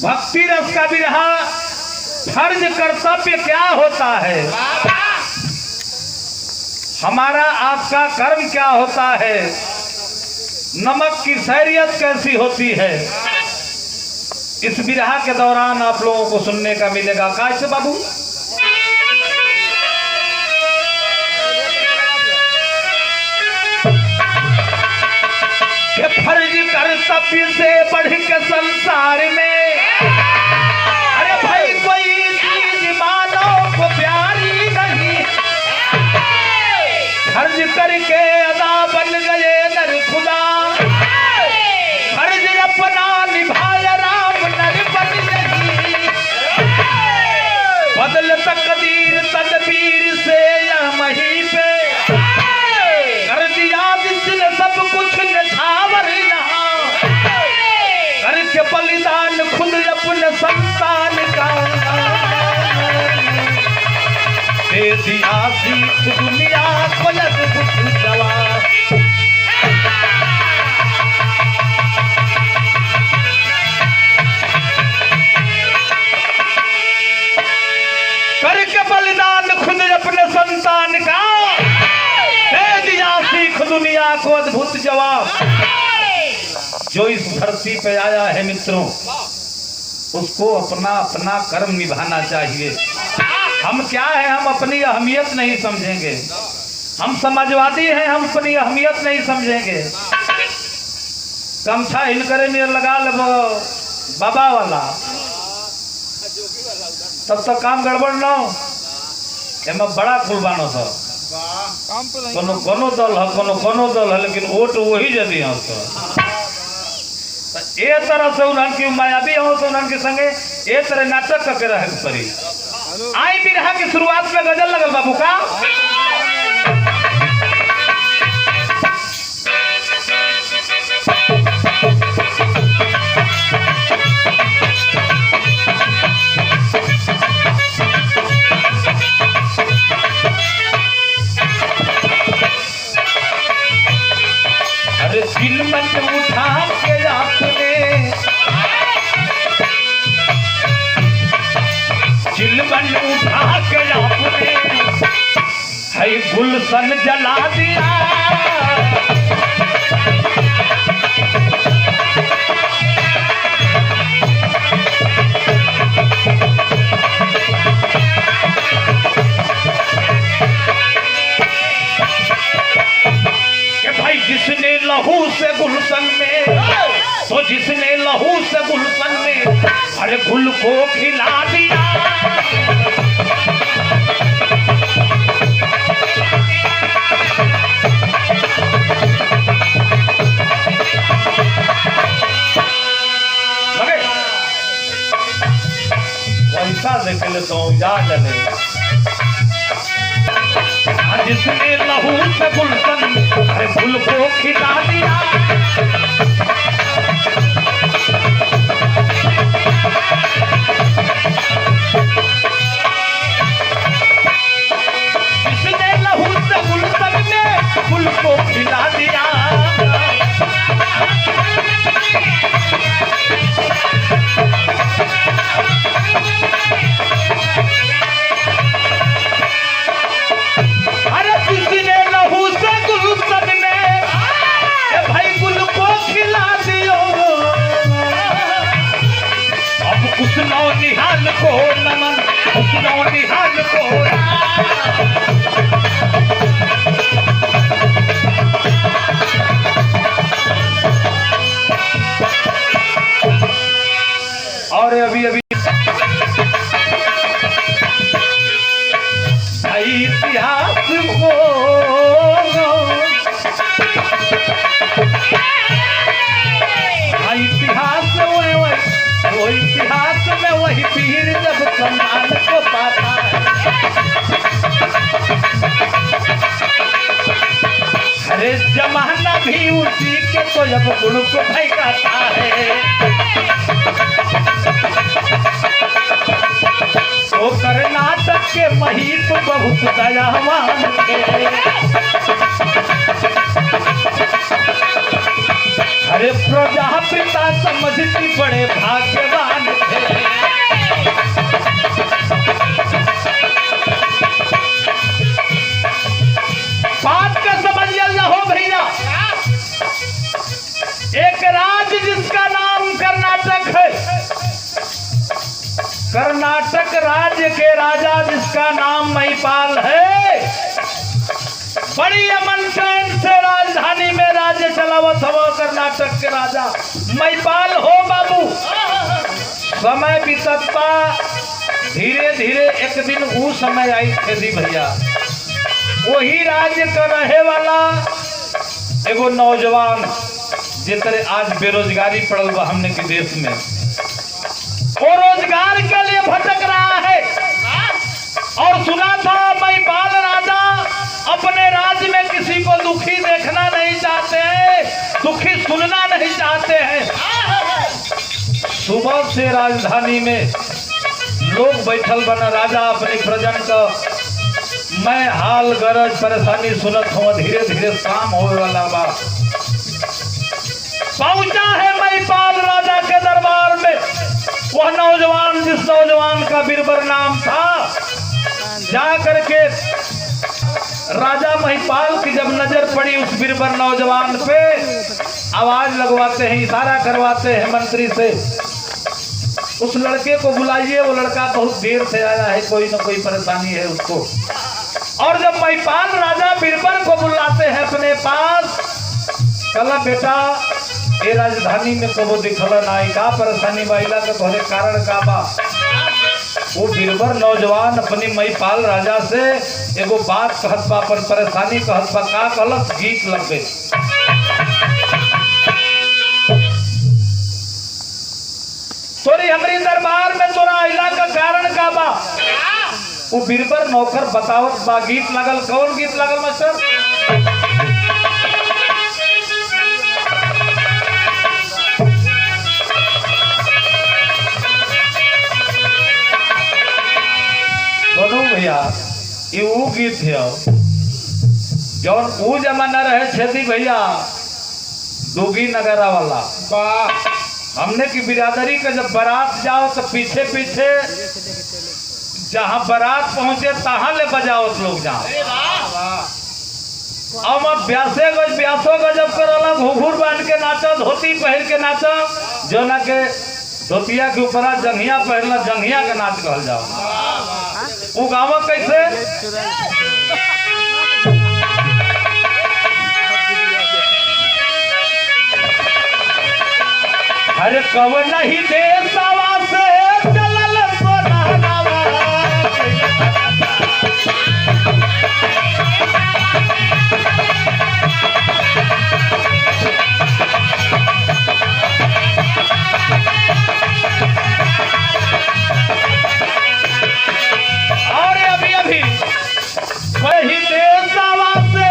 भक्ति रस का विरहा फर्ज कर्तव्य क्या होता है, हमारा आपका कर्म क्या होता है, नमक की खैरियत कैसी होती है, इस विरहा के दौरान आप लोगों को सुनने का मिलेगा। कैसे बाबू? कि फर्ज कर्तव्य से बढ़ के संसार में, अरे भाई कोई चीज मानव को प्यारी नहीं, फर्ज करके अदा बन गए नर खुदा, फर्ज अपना निभाया राम नर बन नहीं, बदल तकदीर तदबीर से यह मही पे कर दिया जिसने सब कुछ निछावर यहाँ, करके बलिदान खुद अपने संतान का दे दिया सीख दुनिया को अद्भुत जवाब। करके बलिदान खुद अपने संतान का दे दिया सीख दुनिया को अद्भुत जवाब। जो इस धरती पे आया है मित्रों, उसको अपना अपना कर्म निभाना चाहिए। हम क्या है, हम अपनी अहमियत नहीं समझेंगे, हम समाजवादी हैं, हम अपनी अहमियत नहीं समझेंगे। गमछा हिलकरे में लगा लो बाबा वाला, तब तक काम गड़बड़ न हो। एम बड़ा कुर्बानो था, कोनो दल है, कोनो दल है, लेकिन वोट वही जदी है। ए तरह से उन्हन की मायावी हो तो उन्हन के संगे ए तरह नाटक करके रहे परी। आई बिरहा की शुरुआत में गजल लगल बाबू का, अरे दिल मन उठा के आपने, चिलमन उठा के आपने है गुलशन जला दिया, कि भाई जिसने लहू से गुलशन में, तो जिसने लहू से गुलशन में अरे गुल को खिला दिया, वैसा देख ले तो याद है। जिसने लहू से गुलशन अरे गुल को खिला दिया, जिसने लहू से गुलशन में गुल को खिला दिया, अरे किसने लहू से गुलशन में भाई गुल को खिला दियो, अब उस नौनिहाल को नमन, उस नौनिहाल को और अभी अभी इतिहास को इतिहास वो इतिहास में वही पीर जब सम्मान को पाता है, अरे जमाना भी उसी के तो जब गुण को भगाता है, वो कर्नाटक के महीप बहुत दयावान थे, अरे प्रजापिता समझती बड़े भाग्यवान थे, कर्नाटक राज्य के राजा जिसका नाम महिपाल है, बड़ी अमन चैन से राजधानी में राज्य चलावत हवा कर्नाटक के राजा महिपाल हो बाबू। समय बीतता धीरे धीरे एक दिन वो समय आई थे दी भैया, वही राज्य का रहे वाला एगो नौजवान जितने आज बेरोजगारी पड़ल बा हमने के देश में, वो रोजगार के लिए भटक रहा है। और सुना था महिपाल राजा अपने राज्य में किसी को दुखी देखना नहीं चाहते हैं, दुखी सुनना नहीं चाहते हैं। सुबह से राजधानी में लोग बैठल बना, राजा अपनी प्रजन का मैं हाल गरज परेशानी सुनत हूँ। धीरे धीरे शाम होने वाला बा, पहुंचा है महिपाल राजा के दरबार में वह नौजवान, जिस नौजवान का बीरबल नाम था। जा करके राजा महिपाल की जब नजर पड़ी उस बीरबल नौजवान पे, आवाज लगवाते हैं, इशारा करवाते हैं मंत्री से, उस लड़के को बुलाइए, वो लड़का बहुत देर से आया है, कोई ना कोई परेशानी है उसको। और जब महिपाल राजा बीरबल को बुलाते हैं अपने पास, कला बेटा ये राजधानी में कबो दिखल नाई, का परेशानी बाइला के तोहरे कारण का बा। वो बीरबल नौजवान अपनी महिपाल राजा से एगो बात कहत बा, अपन परेशानी कहत बा। का कहलत, गीत लग गई। तोरी हमारी दरबार में तोरा आइला का कारण का बा। वो बीरबल नौकर बतावत बा, गीत लगल। कौन गीत लगल मास्टर? दोनों भैया ये वो गीत है जौन वो जमाना रहे छेदी भैया दोगी नगरा वाला। हमने की बिरादरी का जब बारात जाओ तो पीछे पीछे जहाँ बारात पहुंचे तहाँ ले बजाओ लोग जाओ। अब ब्यासो गजब करला, घुघुर बांध के नाचा, धोती पहन के नाचा, जो ना के धोतिया के ऊपर जंघिया पहनना, जंघिया के नाच कहल जाओ। वो गाँव कैसे? अरे कवन नहीं देशवा से चलल सोनावा, और अभी अभी वही देशवा से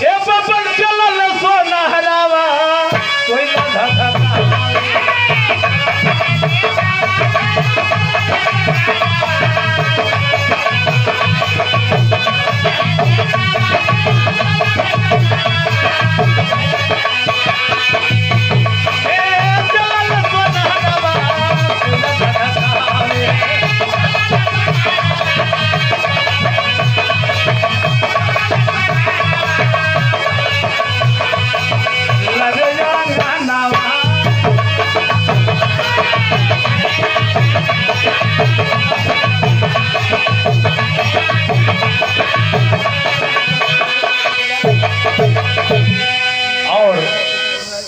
ए बबन चलल सोनावा, कोई ना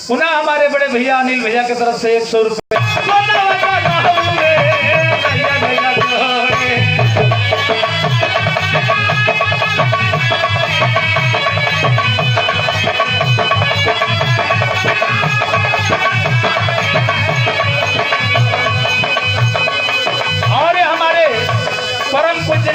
पुनः हमारे बड़े भैया अनिल भैया की तरफ से 100 रुपए। और हमारे परम पूज्य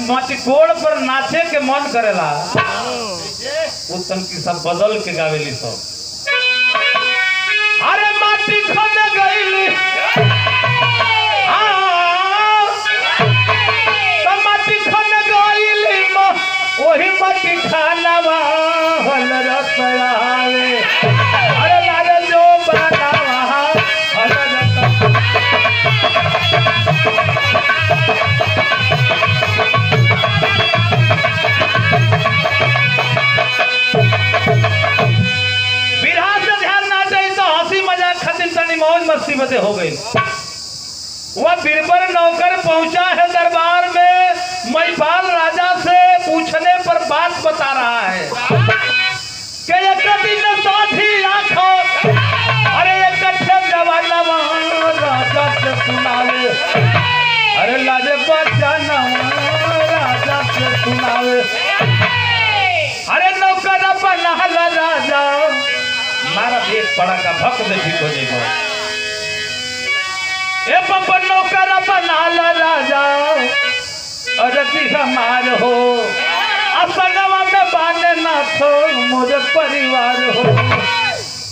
मटकोड़ पर नाचे के मन करेला वो तनकी सब बदल के गावेली सब। अरे माटी खन गईली माटी खन गईली वही माटी खानवा हल रसलावे। अरे लारे जो बनावा हल मौज मस्ती में हो गई। वह बीरबल नौकर पहुंचा है दरबार में, महिपाल राजा से पूछने पर बात बता रहा है कि एक दिन साथी आंखों अरे इकट्ठे जवाना राजा से सुनावे। अरे लाजे बच्चन राजा से सुनावे। अरे नौकर बना राजा मारा एक पड़ा का भक्त देखी को देखो ए पपन नौकर बना राजा अरती हमार हो असंगवा में बाने ना थो मुझे परिवार हो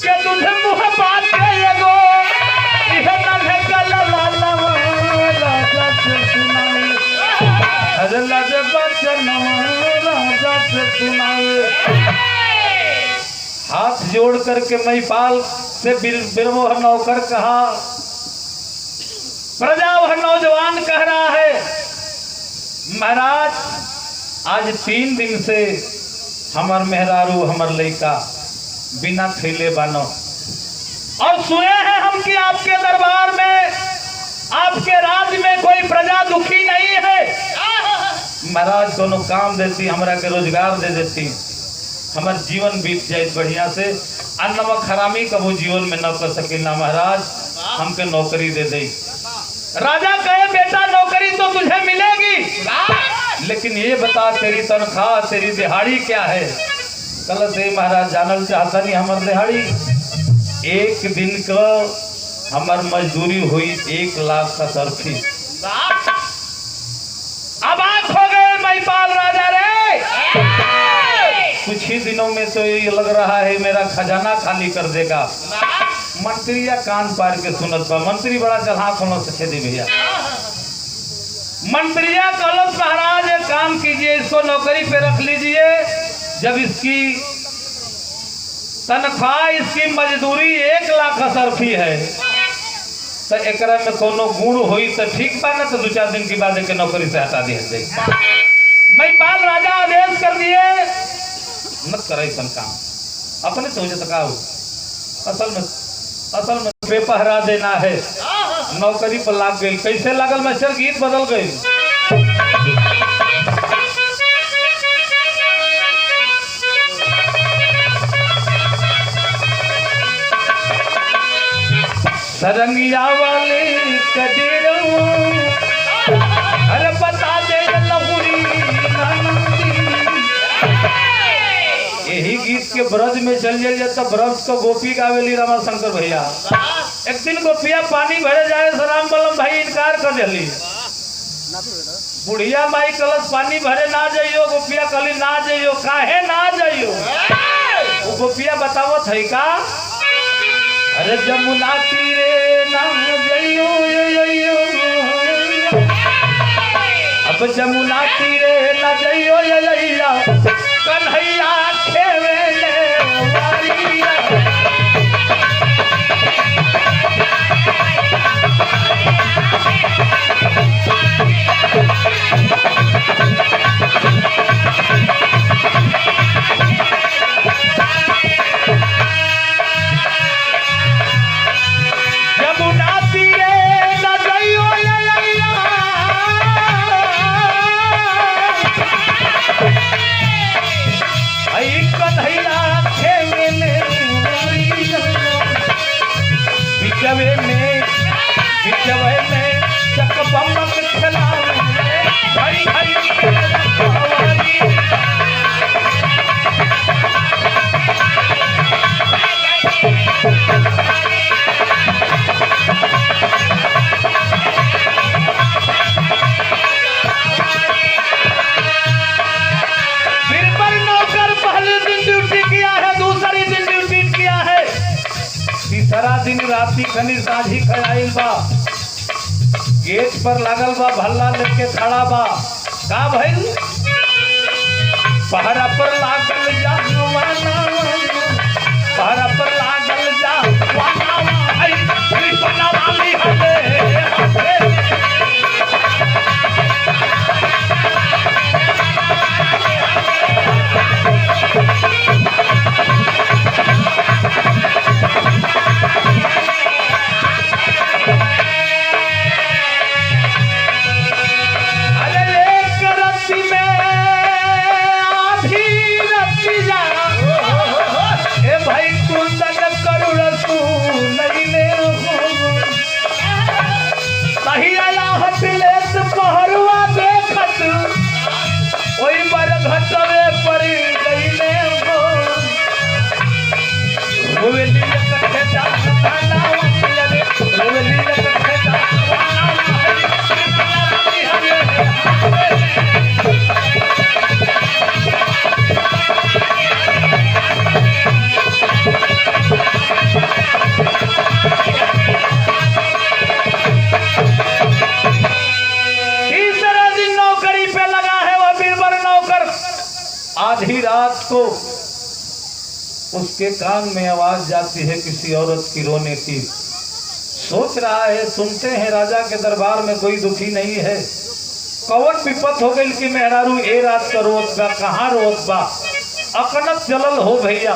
के तुझे मुँह बात के एगो यह नन्हे कला लाला राजा से सुनाए। अरे लाजे बच्चन राजा से सुनाए। हाथ जोड़ करके महिपाल से बिरबो नौकर कहा, प्रजा वह नौजवान कह रहा है महाराज आज 3 दिन से हमार मेहरारू हमार लड़का बिना खैले बानो और सुने हैं हम कि आपके दरबार में आपके राज्य में कोई प्रजा दुखी नहीं है। महाराज दोनों काम देती हमरा के रोजगार दे देती हमार जीवन बीत जाए बढ़िया से। अन्नमक हरामी कबू जीवन में न कर सकेला महाराज हमके नौकरी दे दे। राजा कहे बेटा नौकरी तो तुझे मिलेगी लेकिन ये बता तेरी तनख्वाह तेरी दिहाड़ी क्या है। कल से महाराज जानल चाहता नहीं हमार दिहाड़ी 1 दिन का हमार मजदूरी हुई 1 लाख का सरफी। अब आंख हो गए महिपाल राजा रे कुछ ही दिनों में तो ये लग रहा है मेरा खजाना खाली कर देगा। मंत्रिया कान पार के सुनत बा मंत्री बड़ा चढ़ाक होना से दी भैया। मंत्रिया कलश महाराज एक काम कीजिए इसको नौकरी पे रख लीजिए। जब इसकी तनख्वाह इसकी मजदूरी 1 लाख सरफी है तो एकरा में कोनो गुण हुई तो ठीक बा ना तो 2-4 दिन के बाद एक नौकरी से हटा दिया जाए। महिपाल राजा आदेश कर दिए मत करे काम अपने सोचे सका हो। असल में बेपहरा देना है नौकरी पर लाग गई। कैसे लागल मास्टर गीत बदल गई। सरंगिया वाली कदीरों अरे बता दे लहुरी यही गीत के ब्रज में चल जाए तो ब्रज को गोपी गावेली रमा शंकर भैया। एक दिन गोपिया पानी भरे जाए राम बलम भाई इनकार कर दिली। बुढ़िया माई कलश पानी भरे ना जाइयो गोपिया कली ना जाइयो काहे ना जाइयो। वो गोपिया बतावत है का अरे जमुना तीरे ना जाइयो अब जमुना तीरे ना जाइयो कन्हैया खेवेले वारिया। जमुना तीरे ना जाइयो कन्हैया खेवेले बिचवे में चकबम्मक खिलावे हरी हरी कनी साझी खयाइल बा, गेट पर लागल बा, भल्ला लेके खड़ा बा। का भइल? पहरा पर लागल जा पहरा पर लागल जा वाली आधी रात को उसके कान में आवाज जाती है किसी औरत की रोने की। सोच रहा है, सुनते हैं राजा के दरबार में कोई दुखी नहीं है, कौन विपत हो गई कि मेहरारू ए रात का रोत बा, कहाँ रोत बा। अकनत जलल हो भैया,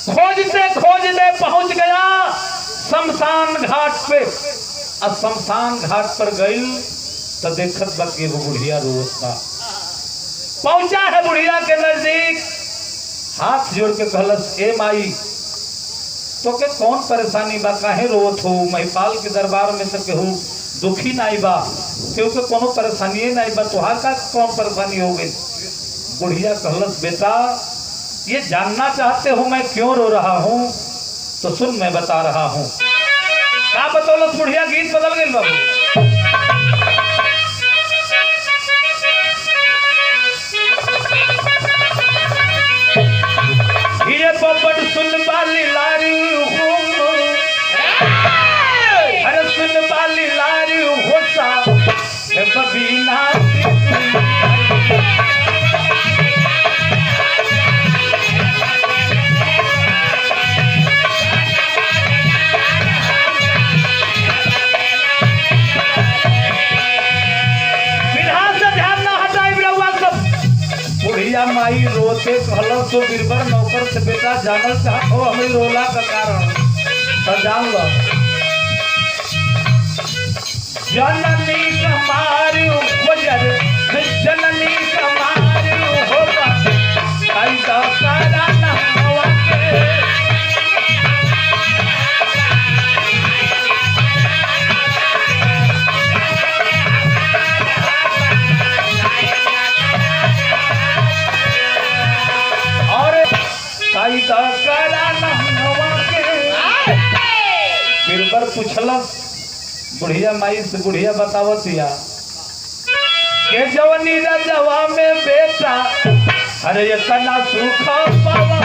खोजते खोजते पहुंच गया शमशान घाट पे। अब शमशान घाट पर गई तो देखत बा वो बुढ़िया रोत बा। पहुंचा है बुढ़िया के नजदीक, हाथ जोड़ के कहलस, ए माई तो के कौन परेशानी बा, काहे रोत हो? महिपाल के दरबार में तो केहू दुखी नहीं बा, क्योंकि कोनो परेशानी नहीं बा, तुहार का कौन परेशानी हो गई? बुढ़िया कहलस, बेटा ये जानना चाहते हो मैं क्यों रो रहा हूँ? तो सुन मैं बता रहा हूँ। क्या बतौलस बुढ़िया? गीत बदल गई बाबू। ये पोपट सुन बाली लारी हो, अरे सुन बाली लारी होता बबीना माई रोते कहल तो बीरबर नौकर से, बेटा जानल चाहत हो हमें रोला का कारण तो जान लो। जननी कमारी खोजर जननी कमारी होगा कैसा करा नहवा के। बीरबर पूछलस बुढ़िया माई से, बुढ़िया बतावतिया के जवनी रजवा में बेटा अरे इतना सुख पावा।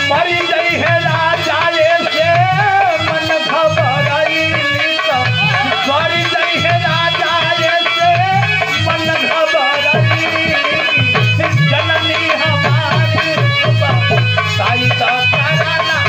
मरी गई है राजा से मन घबराई, मरी गई है राजा से मन घबराई, जननी हमारी साई का कराना।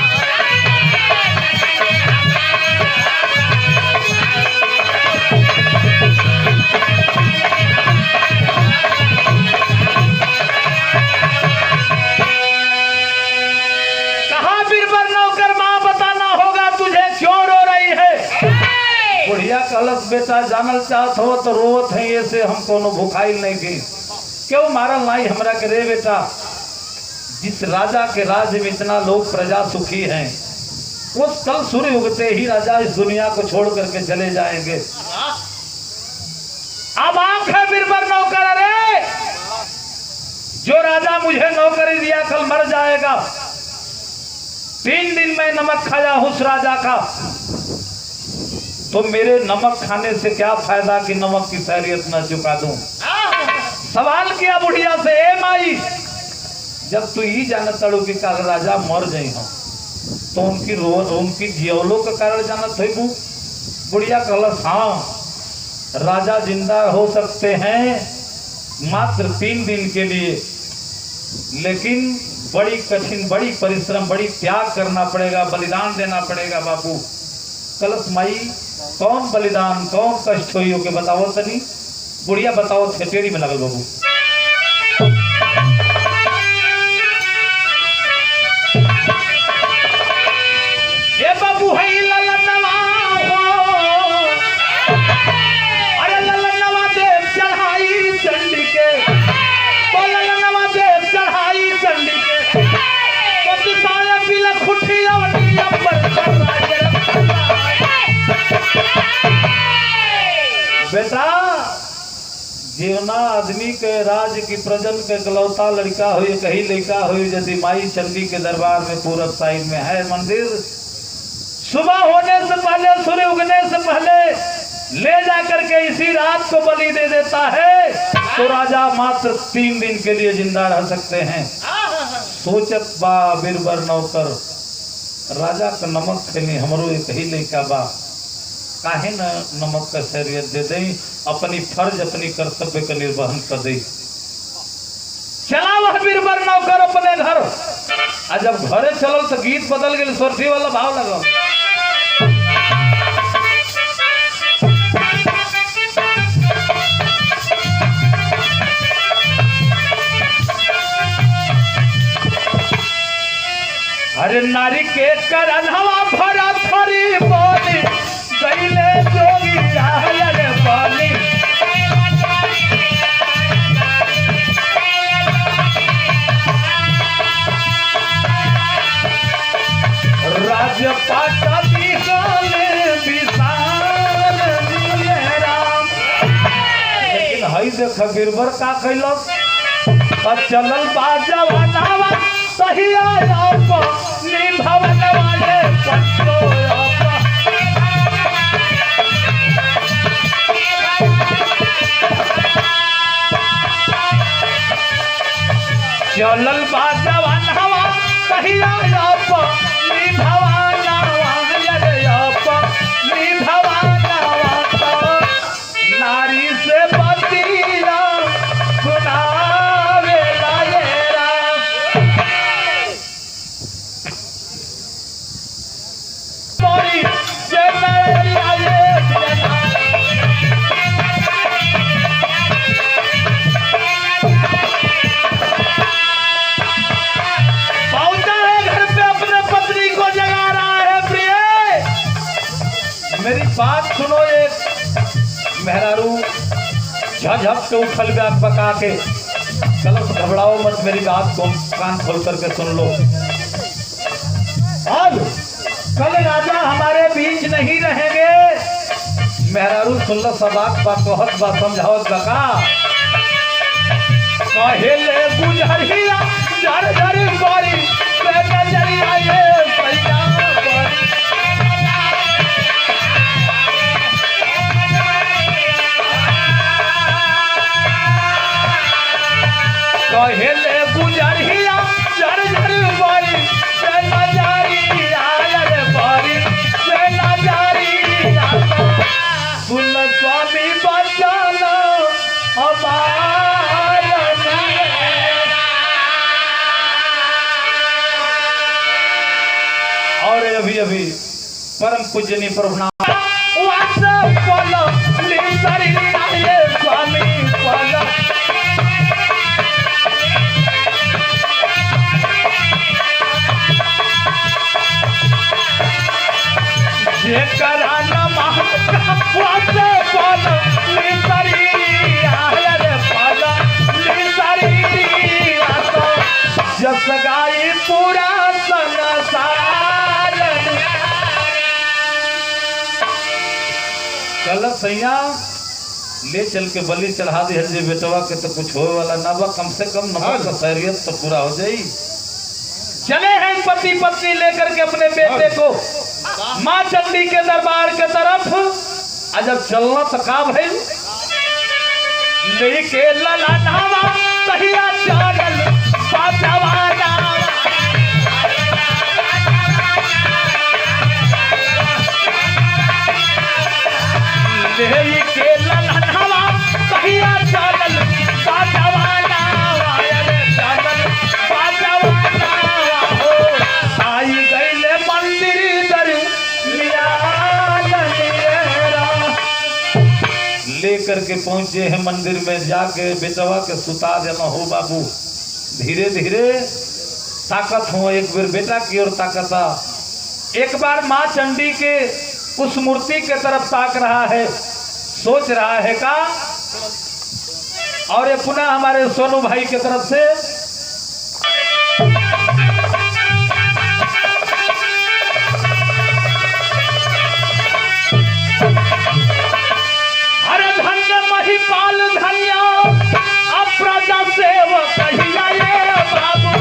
कलश बेटा जानल चाहत हो तो रोवत है ये से हम कोनो भुखाइल नहीं थी, क्यों मारल नहीं हमरा के रे बेटा? जिस राजा के राज्य में इतना लोग प्रजा सुखी हैं, उस कल सूर्य उगते ही राजा इस दुनिया को छोड़ करके चले जाएंगे। अब आंख है बीरबल नौकर, अरे जो राजा मुझे नौकरी दिया कल मर जाएगा। 3 दिन में नमक खाया उस राजा का, तो मेरे नमक खाने से क्या फायदा कि नमक की शहरियत न चुका दूं। सवाल किया बुढ़िया से, ए माई, जब तू ही जानत तड़ू कि कल राजा मर जाई हो तो उनकी जियोलो के कारण जानत है। बुढ़िया कहलस, हाँ राजा जिंदा हो सकते हैं मात्र 3 दिन के लिए, लेकिन बड़ी कठिन, बड़ी परिश्रम, बड़ी त्याग करना पड़ेगा, बलिदान देना पड़ेगा बाबू। कलश माई, कौन बलिदान, कौन कष्ट हुई हो के बताओ तनी। बुढ़िया बताओ, थेटेरी में लगल बाबू। ये बाबू है ललनवा हो, अरे ललनवा देव चढ़ाई चंडी के, तो ललनवा देव चढ़ाई चंडी के, तो तुसारे पीला खुठी अवनी अंबर कर राजे। बेटा, जीवना आदमी के राज की प्रजन के गलौता लड़का हो, कही लड़का हो, यदि माई चंडी के दरबार में पूरब साइड में है मंदिर, सुबह होने से पहले, सूर्य उगने से पहले ले जाकर के इसी रात को बलि दे देता है तो राजा मात्र 3 दिन के लिए जिंदा रह सकते हैं। सोचत बा बीरबर नौकर, राजा का नमक खेली हमरो एक ही लड़का बा, काहे न नमक का शरीयत दे दे, अपनी फर्ज, अपनी कर्तव्य का निर्वहन कर दे। चला वह बीरबर नौकर अपने घर। आ जब घरे चलल तो गीत बदल गए, सोरठी वाला भाव लगा। अरे नारी के करनवा भरा थरी बोली गईले जोगी रे बोली, राजपाट राम। लेकिन हई देख बीरबर का कैलक, चलल बाजवानावा सही आया निभवन वाले पंचो, चलल बाजवानावा सही आया नारी से बतिया सुनावे लायरा। से पहुंचा है घर पे, अपने पत्नी को जगा रहा है। प्रिय मेरी बात सुनो, एक मेहरारू झझक के उछल ब्याग पका के, कलश घबराओ मत, मेरी बात को कान खोल करके सुन लो। अब कल राजा हमारे बीच नहीं रहेंगे। मेहरारू सुन लो, सबाक बात बहुत बात समझावत बका। कहेले गुजरिया जर जर बारी से नजरिया ये सैया बारी, कहेले गुजरिया जर जर बारी से नजरिया ये बारी से नजरिया। सुन स्वामी बचन हमारा, और अभी अभी परम पूजनीय प्रभुनाथ स्वामी जस गाई पूरा संसार। कल सैया ले चल के बलि चढ़ा दी हर बेटवा के, तो कुछ होए वाला ना बा, कम से कम नमक का खैरियत तो पूरा हो जाई। चले हैं पति पत्नी लेकर के अपने बेटे को माँ चंडी के दरबार के तरफ। जब चलना तो का भइल लेके ललनावा कहिया चलल पाटवाना लेके ललनावा कहिया चलल पाटवाना अरे चलल पाटवाना हो आई गइले मंदिर दर लेकर के पहुंचे हैं मंदिर में। जाके बेटवा के सुता देना हो बाबू, धीरे धीरे ताकत हो। एक बार बेटा की ओर ताकता, एक बार माँ चंडी के उस मूर्ति के तरफ ताक रहा है, सोच रहा है का। और ये पुनः हमारे सोनू भाई की तरफ से पाल धनिया अप्रजा सेवक कहिया ये बाबू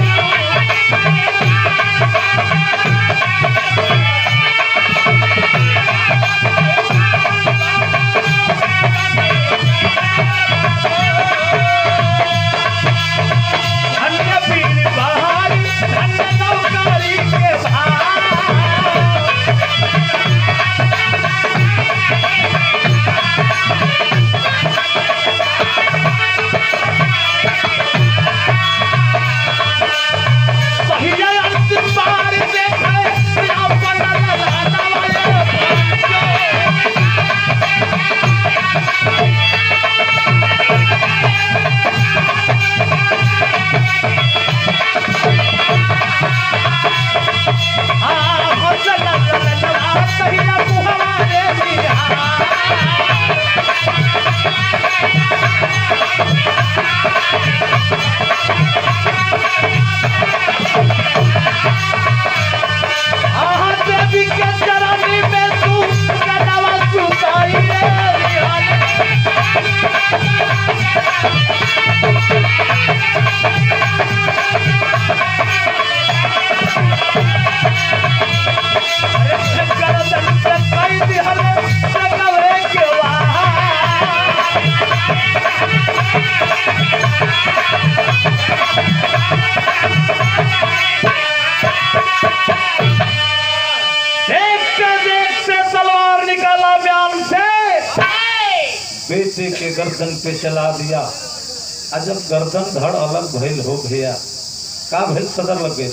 धन्य पीर बहार धन्य नौकरी के भार बेटे के गर्दन पे चला दिया। जब गर्दन धड़ अलग भइल हो गया का भइल सदर लगे।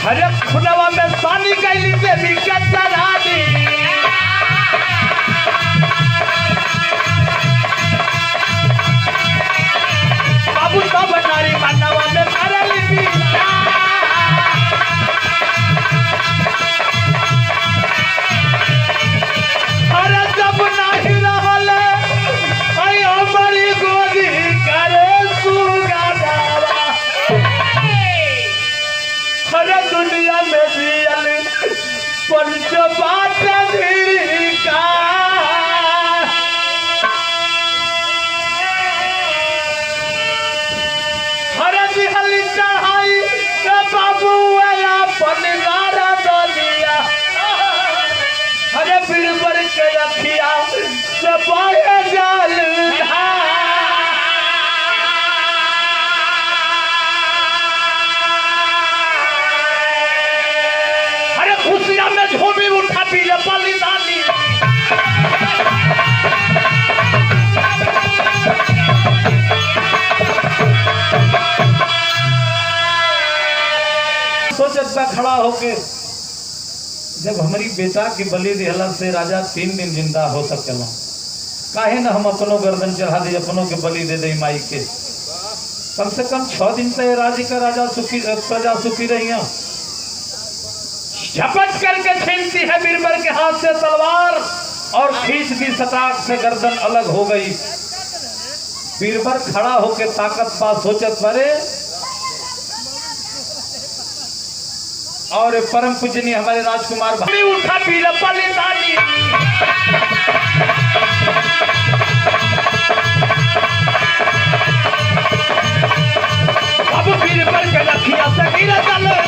हरे खुनवा में पानी गईली देवी के तरानी बाबू सब नारी मनवा में करली बीता अरे जब नाही रहले आई हमारी गोदी करे सुगादावा हरे दुनिया में जियल पंच बात धीरी का हरे दिहली चढ़ाई बाबू वाला पनिगारा दिया हरे पीर पर के रखिया सपाए जाल हरे खुशियां में झूमी उठा पीले बलिदानी सोचत बा खड़ा होके जब हमारी बेटा की बलि दिहला से राजा 3 दिन जिंदा हो सकेला काहे ना हम अपनों गर्दन चढ़ा दे अपनों के बलि दे दे माई के। कम से कम 6 दिन से राज्य का राजा सुखी प्रजा सुखी रही। झपट करके छीनती है बीरबल के हाथ से तलवार और खींच दी सटाक से गर्दन अलग हो गई। बीरबल खड़ा होके ताकत पा सोचत परे और परम पूजनीय हमारे राजकुमार भाई उठा पीला बलिदानी अब अखिया से गिरे जलधार।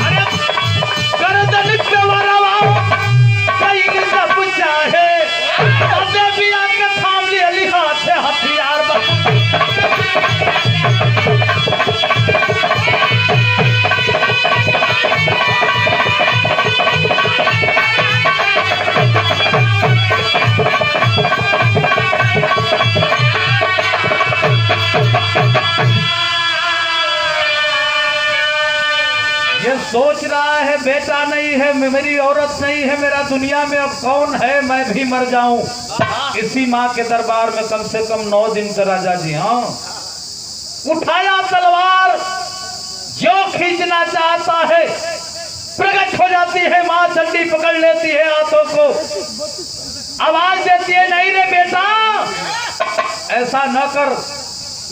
अरे गर्दन पे वरवा कई सब चाहे, अबे भी आके थाम लिया हाथ से हथियार ये सोच रहा है बेटा नहीं है, मेरी औरत नहीं है, मेरा दुनिया में अब कौन है, मैं भी मर जाऊं। इसी माँ के दरबार में कम से कम 9 दिन का राजा जी, हाँ, उठाया तलवार, जो खींचना चाहता है प्रकट हो जाती है माँ चंडी, पकड़ लेती है हाथों को, आवाज देती है, नहीं रे बेटा ऐसा न कर,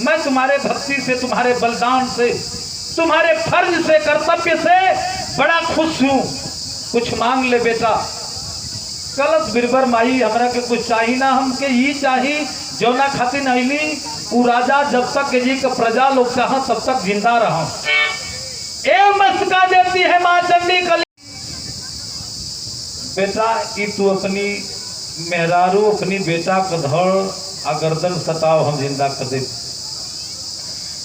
मैं तुम्हारे भक्ति से, तुम्हारे बलिदान से, तुम्हारे फर्ज से, कर्तव्य से बड़ा खुश हूं, कुछ मांग ले बेटा। कलश बिरबर माई हमरा के कुछ चाहिए ना, हमके ये चाहिए जो ना खातिर नहीं, वो राजा जब तक जी का प्रजा लोग चाह तब तक जिंदा रहा। ए मस्का देती है माँ चंडी कली, बेटा ई तू अपनी मेहरारू अपनी बेटा को धड़ गर्दन सताओ, हम जिंदा कर दे।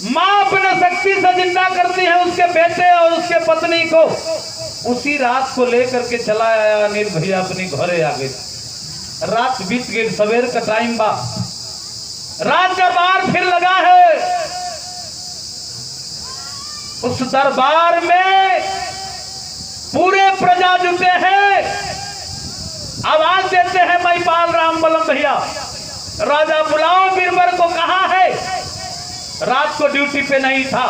माँ अपने शक्ति से जिंदा करती है उसके बेटे और उसके पत्नी को। उसी रात को लेकर के चला आया अनिल भैया अपनी घरे आ गए। रात बीत गई, सवेर का टाइम बा, रात दरबार फिर लगा है। उस दरबार में पूरे प्रजा जुटे हैं, आवाज देते हैं महिपाल राम बलम भैया, राजा बुलाओ बीरबल को। कहाँ है? रात को ड्यूटी पे नहीं था।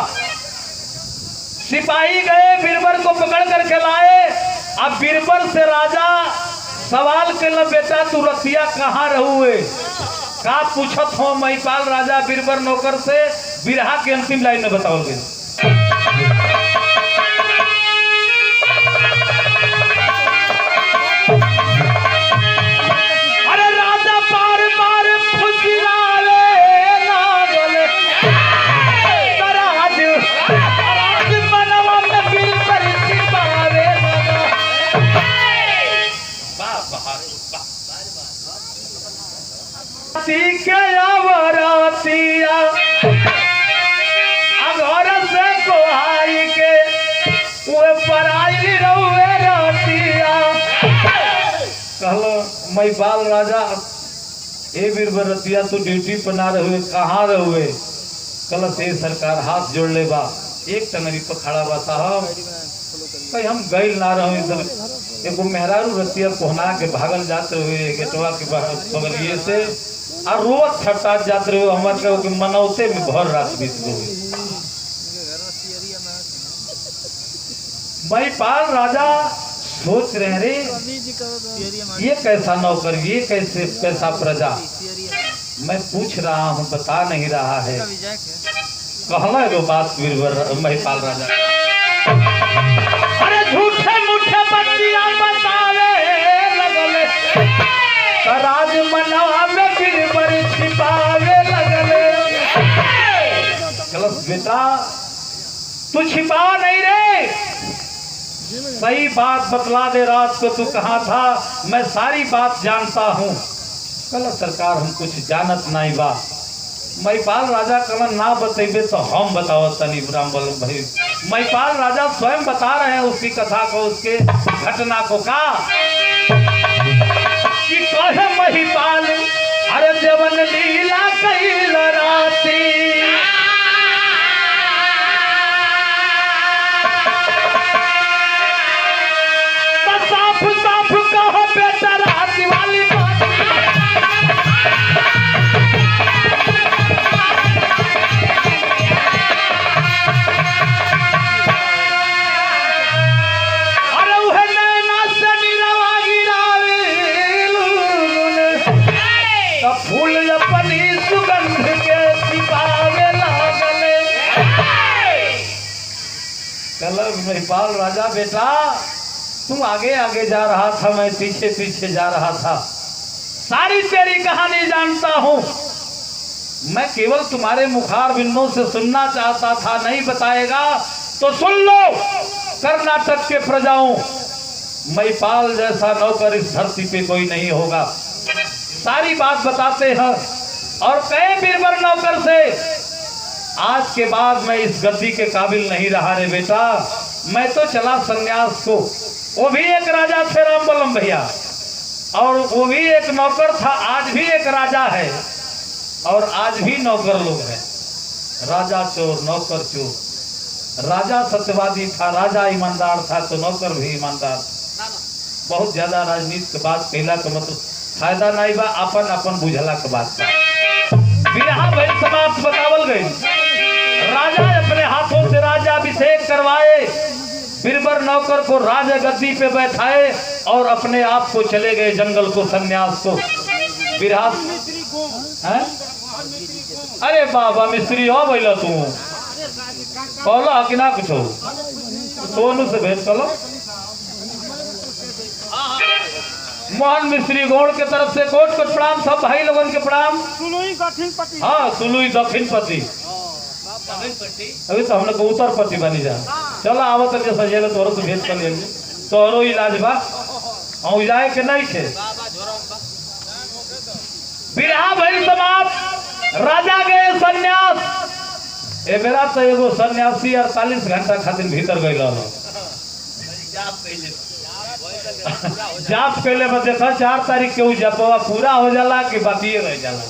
सिपाही गए बीरबल को पकड़ करके लाए। अब बीरबल से राजा सवाल कर, बेटा तू रतिया कहाँ रहुए? का पूछत हो महिपाल राजा बीरबल नौकर से? बिरहा के अंतिम लाइन में बताओगे। अरे राजा बार बार फुसलावे लागल, तराज मनवा में बीरबल छिपावे लगा। के आवरातिया अगर से कोहाई के उहे पराई रहुए रातिया। कहलो महिपाल राजा, ए बीरबल रतिया तू ड्यूटी पर ना रहुए, कहाँ रहुए? कहल से सरकार हाथ जोड़ ले बा, एक टंगरी पर खड़ा बा साहब, कहीं हम गई ना रहो। एगो मेहरारू रतिया कोहना के भागल जाते हुए गेटवा के बगलिए से और रोज छटा जाते रहे, हमारे के मनौते में भर रात बीत गई। महिपाल राजा सोच रहे रे, ये कैसा नौकर, ये कैसा प्रजा, मैं पूछ रहा हूँ बता नहीं रहा है। कहला एगो बात बीरबल महिपाल राजा, अरे झूठे मूठे बतिया बतावे लगले, राज मनवा में बीरबल छिपावे लगले। चलो बेटा तू छिपा नहीं रे, सही बात बतला दे, रात को तू कहाँ था, मैं सारी बात जानता हूँ। कल सरकार हम कुछ जानत नहीं बा। महिपाल राजा कल ना बतेबे तो हम बताओ तनी राम बल्लभ भाई। महिपाल राजा स्वयं बता रहे हैं उसकी कथा को, उसके घटना को। का कि कहे महिपाल, अरे जवन लीला कैल राती, साफ साफ कहो बेटा रात वाली बात। अरे उहे नैना से निरवा गिरावे तो फूल अपनी सुगंध के छिपावे लागले। कल महिपाल राजा, बेटा तू आगे आगे जा रहा था, मैं पीछे पीछे जा रहा था। सारी तेरी कहानी जानता हूं। मैं केवल तुम्हारे मुखार बिंदों से सुनना चाहता था, नहीं बताएगा तो सुन लो। कर्नाटक के प्रजाओं, महिपाल जैसा नौकर इस धरती पे कोई नहीं होगा। सारी बात बताते हैं और कहे बीरबल नौकर से, आज के बाद मैं इस गद्दी के काबिल नहीं रहा रे बेटा, मैं तो चला सन्यास को। वो भी एक राजा थे रामबलम भैया, और वो भी एक नौकर था, आज भी एक राजा है और आज भी नौकर लोग हैं। राजा चोर नौकर चोर, राजा सत्यवादी था, राजा ईमानदार था तो नौकर भी ईमानदार। बहुत ज्यादा राजनीति के बात कहला के मतलब फायदा नहीं बा, अपन अपन बुझला के बात बा। बिरहा भइल समाप्त बतावल गई। राजा अपने हाथों से राज्याभिषेक करवाए, बीरबल नौकर को राज गद्दी पे बैठाए और अपने आप को चले गए जंगल को, सन्यास को। बिरहा है? अरे बाबा मिस्त्री हो बोला तू कहलो कि ना कुछ सोनू से भेज करो। मोहन मिस्त्री गौड़ के तरफ से कोट कोट प्रणाम, सब भाई लोगों के प्रणाम। हाँ सुलुई दक्षिणपति, अभी तो हम लोग उत्तरपति बनी जा। चलो आवत के सजेले तोरो से भेज कर ले, तोरो इलाज बा और जाए के नहीं थे। बिरहा भइल समाप्त, राजा गए सन्यास। ए बेरा तो एगो सन्यासी 48 घंटा खातिर भीतर गई जाप कैले में देखा 4 तारीख के जपवा पूरा हो जाला कि बातिए रह जाला।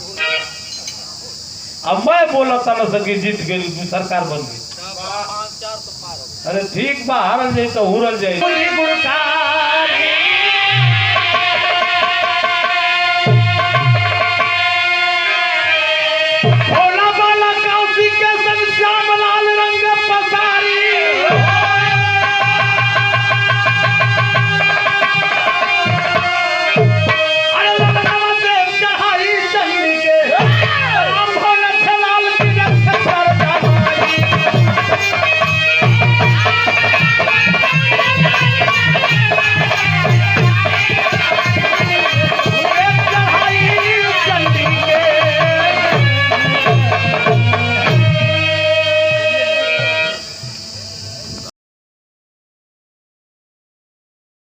अब मैं बोला था न सकी जीत गई सरकार बन गई। अरे ठीक बा, हारल जाई तो हुरल जाई।